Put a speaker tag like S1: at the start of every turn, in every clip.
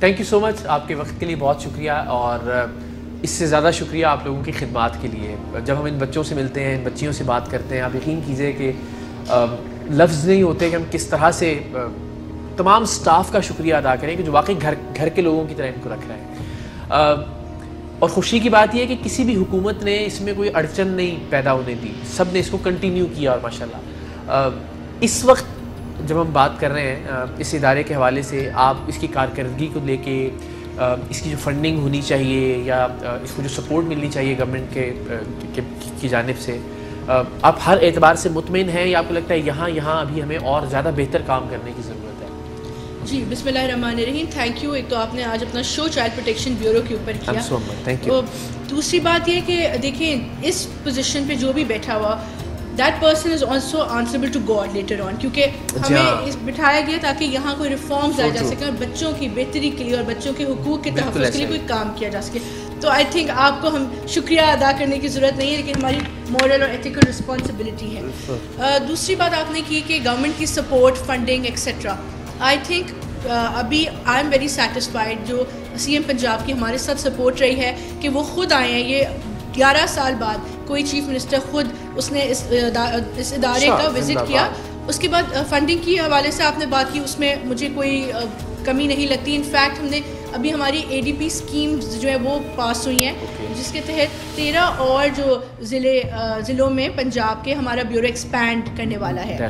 S1: Thank you so مچ، آپ کے وقت کے لیے بہت شکریہ، اور اس سے زیادہ شکریہ آپ لوگوں کی خدمات کے لیے. جب ہم ان بچوں سے ملتے ہیں، ان بچیوں سے بات کرتے ہیں، آپ یقین کیجئے کہ لفظ نہیں ہوتے کہ ہم کس طرح سے تمام سٹاف کا شکریہ ادا کریں کہ جو واقعی گھر کے لوگوں کی طرح ان کو رکھ رہے ہیں. اور خوشی کی بات یہ ہے کہ کسی بھی حکومت نے اس میں کوئی اڑچن نہیں پیدا ہونے دی، سب نے اس کو کنٹینیو کیا. اور ماشاءاللہ اس وقت جب ہم بات کر رہے ہیں اس ادارے کے حوالے سے، آپ اس کی کارکردگی کو لے کے، اس کی جو فنڈنگ ہونی چاہیے یا اس کو جو سپورٹ ملنی چاہیے گورنمنٹ کی جانب سے، آپ ہر اعتبار سے مطمئن ہیں یا آپ کو لگتا ہے یہاں ابھی ہمیں اور زیادہ بہتر کام کرنے کی ضرورت ہے؟
S2: جی بسم اللہ الرحمن الرحیم. Thank you. ایک تو آپ نے آج اپنا شو چائلڈ پروٹیکشن بیورو کے اوپر کیا.
S1: Thank you.
S2: دوسری بات یہ کہ دیکھیں اس پوزیشن پہ جو بھی بیٹھا ہوا، that person is also answerable to God later on, کیونکہ ہمیں بٹھایا گیا تاکہ یہاں کوئی ریفارمز لائے جا سکیں اور بچوں کی بہتری کے لیے اور بچوں کے حقوق کے تحفظ کے لیے کوئی کام کیا جا سکے. تو آئی تھنک آپ کو ہم شکریہ ادا کرنے کی ضرورت نہیں ہے، لیکن ہماری مورل اور ایتھیکل رسپانسبلٹی ہے. دوسری بات آپ نے کی کہ گورنمنٹ کی support, funding etcetera. I think ابھی آئی ایم ویری سیٹسفائڈ جو سی ایم پنجاب کی ہمارے ساتھ سپورٹ رہی ہے کہ وہ خود آئے ہیں. یہ 11 سال بعد کوئی چیف منسٹر خود اس نے اس ادارے کا وزٹ کیا. اس کے بعد فنڈنگ کی حوالے سے آپ نے بات کی، اس میں مجھے کوئی کمی نہیں لگتی. انفیکٹ ہم نے ابھی ہماری ADP اسکیمز جو ہے وہ پاس ہوئی ہیں، جس کے تحت 13 اور جو ضلعوں میں پنجاب کے ہمارا بیورو ایکسپینڈ کرنے والا ہے.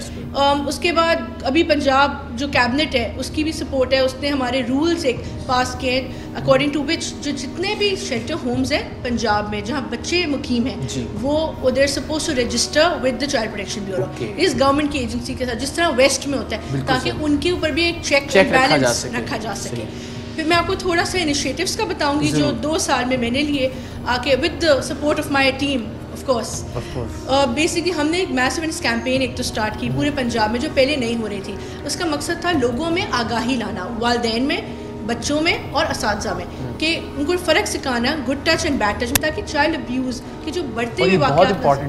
S2: اس کے بعد ابھی پنجاب جو کیبنٹ ہے اس کی بھی سپورٹ ہے. اس نے ہمارے رولز ایک پاس کیے اکارڈنگ ٹو وچ جو جتنے بھی شیلٹر ہومز ہیں پنجاب میں جہاں بچے مقیم ہیں وہ they are suppose to register with the child protection bureau اس گورنمنٹ کی ایجنسی کے ساتھ، جس طرح ویسٹ میں ہوتا ہے، تاکہ ان کے اوپر بھی ایک چیک اینڈ بیلنس رکھا جا سکے. پھر میں آپ کو تھوڑا سا انیشیٹوز کا بتاؤں گی جو 2 سال میں نے لیے آ کے with the support of my team of course. Basically ہم نے ایک میسو کیمپین ایک تو اسٹارٹ کی پورے پنجاب میں جو پہلے نہیں ہو رہی تھی. اس کا مقصد تھا لوگوں میں آگاہی لانا، والدین میں، بچوں میں اور اساتذہ میں، کہ ان کو فرق سکھانا good touch and bad touch میں، تاکہ چائلڈ ابیوز کے جو بڑھتے ہوئے واقعات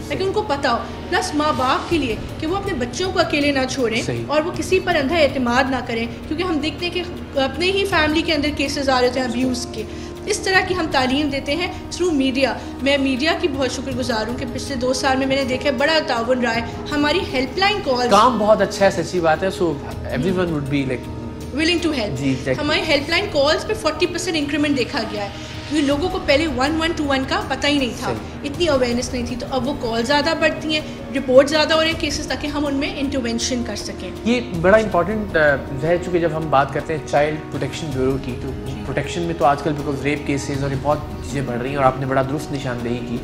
S2: لیکن ان کو پتہ ہو. پلس ماں باپ کے لیے کہ وہ اپنے بچوں کو اکیلے نہ چھوڑیں اور وہ کسی پر اندھا اعتماد نہ کریں، کیونکہ ہم دیکھتے ہیں کہ اپنے ہی فیملی کے اندر کیسز آ رہے تھے ابیوز کے. اس طرح کی ہم تعلیم دیتے ہیں تھرو میڈیا. میں میڈیا کی بہت شکر گزار ہوں کہ پچھلے 2 سال میں نے دیکھا بڑا تعاون رہا ہے. ہماری ہیلپ لائن کال
S1: کام بہت اچھا ہے، سچی بات ہے. So every one would be like
S2: willing to help. ہماری ہیلپ لائن کالز پہ 40% انکریمنٹ دیکھا گیا ہے، کیونکہ لوگوں کو پہلے 1121 کا پتہ ہی نہیں تھا، اتنی اویئرنیس نہیں تھی. تو اب وہ کال زیادہ بڑھتی ہیں، رپورٹ زیادہ ہو رہے ہیں کیسز، تاکہ ہم ان میں انٹرونشن کر سکیں.
S1: یہ بڑا امپورٹنٹ ہے، چونکہ جب ہم بات کرتے ہیں چائلڈ پروٹیکشن بیورو کی، تو پروٹیکشن میں تو آج کل بیکاز ریپ کیسز اور یہ بہت چیزیں بڑھ رہی ہیں، اور آپ نے بڑا درست نشاندہی کی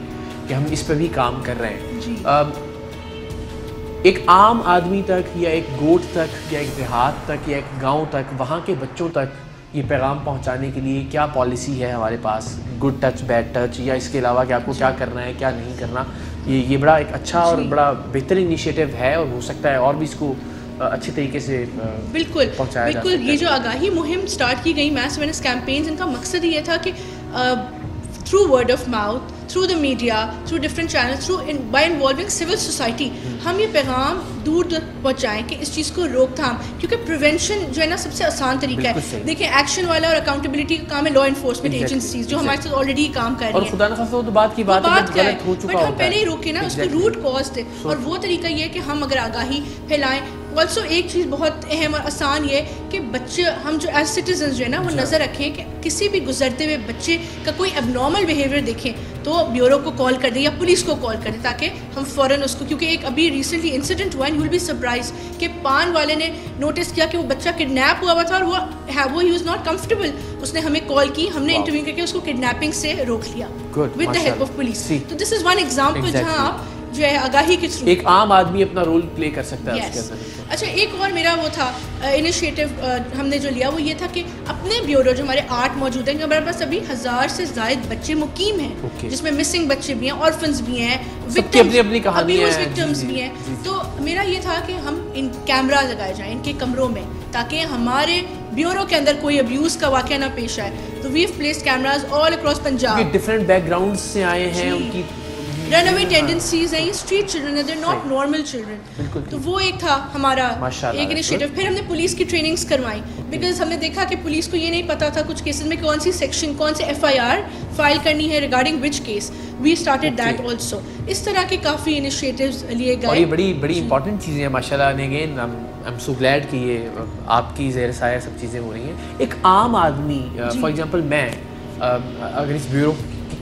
S1: کہ ہم اس پہ بھی کام کر رہے ہیں. ایک عام آدمی تک یا ایک گوٹ تک یا ایک دیہات تک یا ایک گاؤں تک، وہاں کے بچوں تک یہ پیغام پہنچانے کے لیے کیا پالیسی ہے ہمارے پاس؟ گڈ ٹچ، بیڈ ٹچ، یا اس کے علاوہ کہ آپ کو کیا کرنا ہے کیا نہیں کرنا؟ یہ بڑا ایک اچھا اور بڑا بہتر انیشیٹو ہے، اور ہو سکتا ہے اور بھی اس کو اچھے طریقے سے پہنچایا جا سکتا ہے.
S2: یہ جو آگاہی مہم اسٹارٹ کی گئی میس اویئرنیس کیمپینز، ان کا مقصد یہ تھا کہ through word of mouth, through the media, through different channel, through by involving civil society, ہم یہ پیغام دور پہنچائیں کہ اس چیز کو روک تھام. کیونکہ پریونشن جو ہے نا سب سے آسان طریقہ ہے. دیکھیں ایکشن والا اور اکاؤنٹیبلٹی کا کام ہے لا انفورسمنٹ ایجنسیز جو ہمارے ساتھ آلریڈی کام کر رہی ہیں.
S1: اور خدا نخواستہ تو بات کی بات ہے، غلط ہو چکا ہوتا ہے،
S2: بٹ ہم پہلے ہی روکیں نا، اس کو روٹ کاز تھے. اور وہ طریقہ یہ ہے کہ ہم اگر آگاہی پھیلائیں. آلسو ایک چیز بہت اہم اور آسان یہ کہ بچے ہم جو ایز سٹیزنز جو ہے نا وہ نظر رکھیں کہ کسی بھی گزرتے ہوئے بچے کا کوئی اب نارمل بیہیویئر دیکھیں تو بیورو کو کال کر دیں یا پولیس کو کال کر دیں، تاکہ ہم فوراً اس کو، کیونکہ ایک ابھی ریسنٹلی انسیڈنٹ ہوا ہے، یو ول بی سرپرائز کہ پان والے نے نوٹس کیا کہ وہ بچہ کڈنیپ ہوا تھا اور وہ ہی واز ناٹ کمفرٹیبل. اس نے ہمیں کال کی، ہم نے انٹرویو کر کے اس کو کڈنیپنگ سے روک لیا with the help of police. تو دس از ون ایگزامپل جہاں آپ جو ہے آگاہی کے تھرو
S1: ایک عام آدمی اپنا رول پلے کر سکتا ہے اس کے اندر.
S2: اچھا ایک اور میرا وہ تھا انیشیٹو ہم نے جو لیا وہ یہ تھا کہ اپنے بیورو جو ہمارے 8 موجود ہیں، ہمارے پاس ابھی 1000 سے زائد بچے مقیم ہیں، جس میں مسنگ بچے بھی ہیں، آرفنز بھی ہیں، وکٹمز بھی ہیں. تو میرا یہ تھا کہ ہم ان کیمرہ لگائے جائیں ان کے کمروں میں، تاکہ ہمارے بیورو کے اندر کوئی ابیوز کا واقعہ نہ پیش آئے. تو we have placed cameras all across Punjab.
S1: Different background سے آئے ہیں، ان کی
S2: رن اوے ٹینڈنسیز ہیں, یہ اسٹریٹ چلڈرن ہیں, they are not normal children. تو وہ ایک تھا ہمارا ایک انیشیٹو. پھر ہم نے پولیس کی ٹریننگس کروائی, بیکاز ہم نے دیکھا کہ پولیس کو یہ نہیں پتا تھا کچھ کیسز میں کون سی سیکشن, کون سے FIR فائل کرنی ہے regarding which case. We started that also. اس طرح کے کافی انیشیٹوز لیے گئے,
S1: اور یہ بڑی امپورٹنٹ چیزیں ہیں ماشاء اللہ. Again I am so glad کہ یہ آپ کی زیر سایہ سب چیزیں ہو رہی ہیں. ایک عام آدمی فار ایگزامپل میں اگر اس بیورو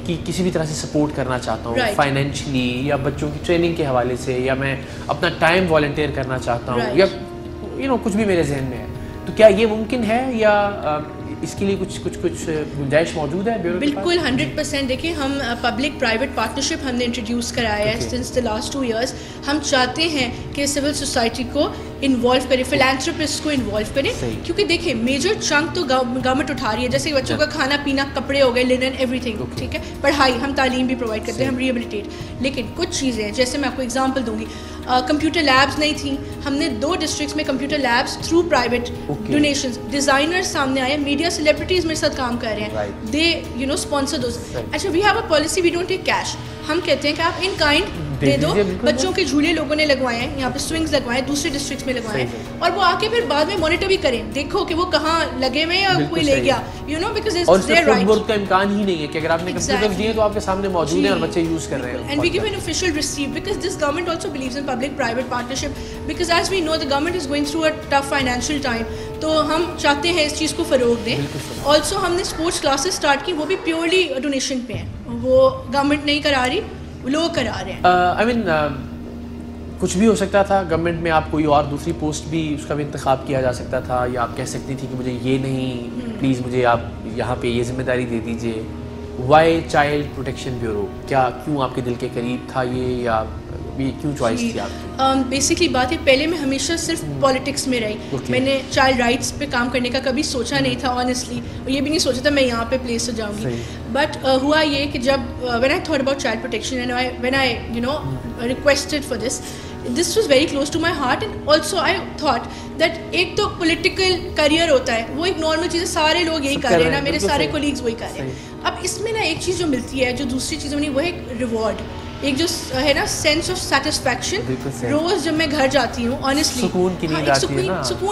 S1: کی کسی بھی طرح سے سپورٹ کرنا چاہتا ہوں فائنینشلی یا بچوں کی ٹریننگ کے حوالے سے, یا میں اپنا ٹائم والنٹیئر کرنا چاہتا ہوں, یا کچھ بھی میرے ذہن میں ہے, تو کیا یہ ممکن ہے یا اس کے لیے کچھ گنجائش موجود ہے؟
S2: بالکل 100%. دیکھیں ہم پبلک پرائیویٹ پارٹنرشپ ہم نے انٹروڈیوس کرایا ہے سنس دا لاسٹ 2 ایئرس. ہم چاہتے ہیں کہ سول سوسائٹی کو انوالو کرے, فلانتھروپسٹ کو انوالو کرے, کیونکہ دیکھیں میجر چنک تو گورنمنٹ اٹھا رہی ہے, جیسے بچوں کا کھانا پینا, کپڑے ہو گئے, لینن, ایوری تھنگ, ٹھیک ہے, پڑھائی, ہم تعلیم بھی پرووائڈ کرتے ہیں, ہم ریہیبلیٹیٹ. لیکن کچھ چیزیں جیسے میں آپ کو اگزامپل دوں گی, کمپیوٹر لیبس نہیں تھیں, ہم نے 2 ڈسٹرکٹس میں computer labs through private donations, designers سامنے آئے, میڈیا سیلیبریٹیز میرے ساتھ کام کر رہے ہیں, دے اسپانسر دوز. اچھا, we have a policy, we don't take cash. ہم کہتے ہیں کہ آپ ان کائنڈ دے دو. بچوں کے جھولے لوگوں نے لگوائے ہیں, یہاں پہ سوئنگز لگوائے ہیں, دوسرے ڈسٹرکٹس میں لگوائے ہیں, اور وہ آ کے پھر بعد میں مانیٹر بھی کریں, دیکھو کہ وہ کہاں لگے ہوئے یا کوئی لے گیا, بیکاز اٹس دیئر رائٹ.
S1: اور کا امکان ہی نہیں ہے کہ اگر آپ نے کمپیوٹر دیے تو آپ کے سامنے موجود ہیں اور بچے یوز کر رہے ہیں.
S2: And we give an official receipt, because this government also believes in public private partnership, because as we know the government is going through a tough financial time, تو ہم چاہتے ہیں اس چیز کو فروغ دیں. آلسو ہم نے اسپورٹس کلاسز اسٹارٹ کی, وہ بھی پیورلی ڈونیشن پہ ہیں, وہ گورنمنٹ نہیں کرا رہی, لوگ کرا رہے ہیں.
S1: آئی مین کچھ بھی ہو سکتا تھا گورنمنٹ میں, آپ کوئی اور دوسری پوسٹ بھی اس کا بھی انتخاب کیا جا سکتا تھا, یا آپ کہہ سکتی تھی کہ مجھے یہ نہیں, پلیز مجھے آپ یہاں پہ یہ ذمہ داری دے دیجیے. وائی چائلڈ پروٹیکشن بیورو, کیوں آپ کے دل کے قریب تھا یہ, یا یہ کیوں چوائس تھی آپ کی؟
S2: بیسکلی بات ہے, پہلے میں ہمیشہ صرف پالیٹکس میں رہی, میں نے چائلڈ رائٹس پہ کام کرنے کا کبھی سوچا نہیں تھا آنیسٹلی, اور یہ بھی نہیں سوچا تھا میں یہاں پہ پلیس ہو جاؤں گی. بٹ ہوا یہ کہ جب when I thought about child protection and when I requested for this was very close to my heart. And also I thought that ایک تو پولیٹیکل کریئر ہوتا ہے, وہ ایک نارمل چیز ہے, سارے لوگ یہی کر رہے ہیں نا, میرے سارے کولیگز وہی کر رہے ہیں. اب اس میں نا ایک چیز جو ملتی ہے جو دوسری چیزوں میں نہیں, وہ ہے ایک ریوارڈ, ایک جو ہے نا سینس آف سیٹسفیکشن. روز جب میں گھر جاتی ہوں آنیسٹلی سکون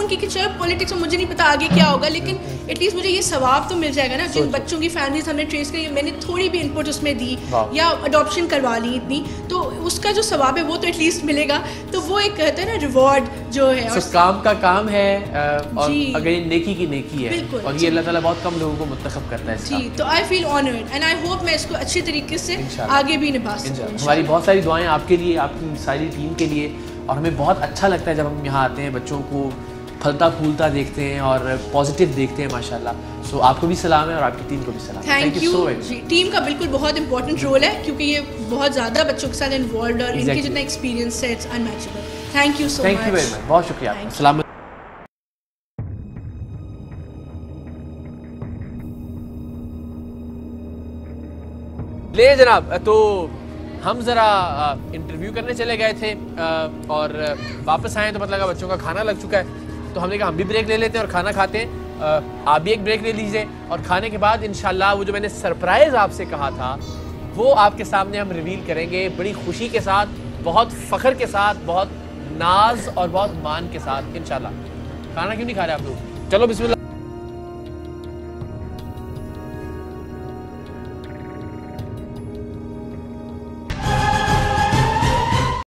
S2: کی, کہ چلو پولیٹکس میں مجھے نہیں پتا آگے کیا ہوگا, لیکن ایٹ لیسٹ مجھے یہ ثواب تو مل جائے گا نا. جن بچوں کی فیملیز ہم نے ٹریس کری, میں نے تھوڑی بھی انپٹ اس میں دی, یا اڈاپشن کروا لی اتنی, تو اس کا جو ثواب ہے وہ تو ایٹ لیسٹ ملے گا. تو وہ ایک کہتے ہیں نا ریوارڈ جو ہے,
S1: کام کا کام ہے, اور اگر یہ نیکی کی نیکی ہے, اور یہ اللہ تعالیٰ بہت کم لوگوں کو منتخب کرتا ہے.
S2: جی, تو آئی فیل آنرڈ اینڈ آئی ہوپ میں اس کو اچھے طریقے سے آگے بھی نبھا سکوں.
S1: ہماری بہت ساری دعائیں آپ کے لیے, آپ کی ساری ٹیم کے لیے, اور ہمیں بہت اچھا لگتا ہے جب ہم یہاں آتے ہیں, بچوں کو پھلتا پھولتا دیکھتے ہیں اور پازیٹیو دیکھتے ہیں ماشاء اللہ. سو آپ کو بھی سلام ہے اور آپ کی ٹیم کو بھی سلام.
S2: Thank you. جی, ٹیم کا بالکل بہت امپورٹنٹ رول ہے, کیونکہ یہ بہت زیادہ بچوں کے ساتھ انوالوڈ, اور ان کے جتنا ایکسپیرینس ہے it's unmatchable. Thank you so much.
S1: Thank you very much, بہت شکریہ. السلام. لے جناب, تو ہم ذرا انٹرویو کرنے چلے گئے تھے, اور واپس آئے تو پتہ لگا بچوں کا کھانا لگ چکا ہے. تو ہم نے کہا ہم بھی بریک لے لیتے ہیں اور کھانا کھاتے ہیں. آپ بھی ایک بریک لے لیجئے, اور کھانے کے بعد انشاءاللہ وہ جو میں نے سرپرائز آپ سے کہا تھا وہ آپ کے سامنے ہم ریویل کریں گے, بڑی خوشی کے ساتھ, بہت فخر کے ساتھ, بہت ناز اور بہت مان کے ساتھ انشاءاللہ. کھانا کیوں نہیں کھا رہے آپ لوگ؟ چلو بسم اللہ.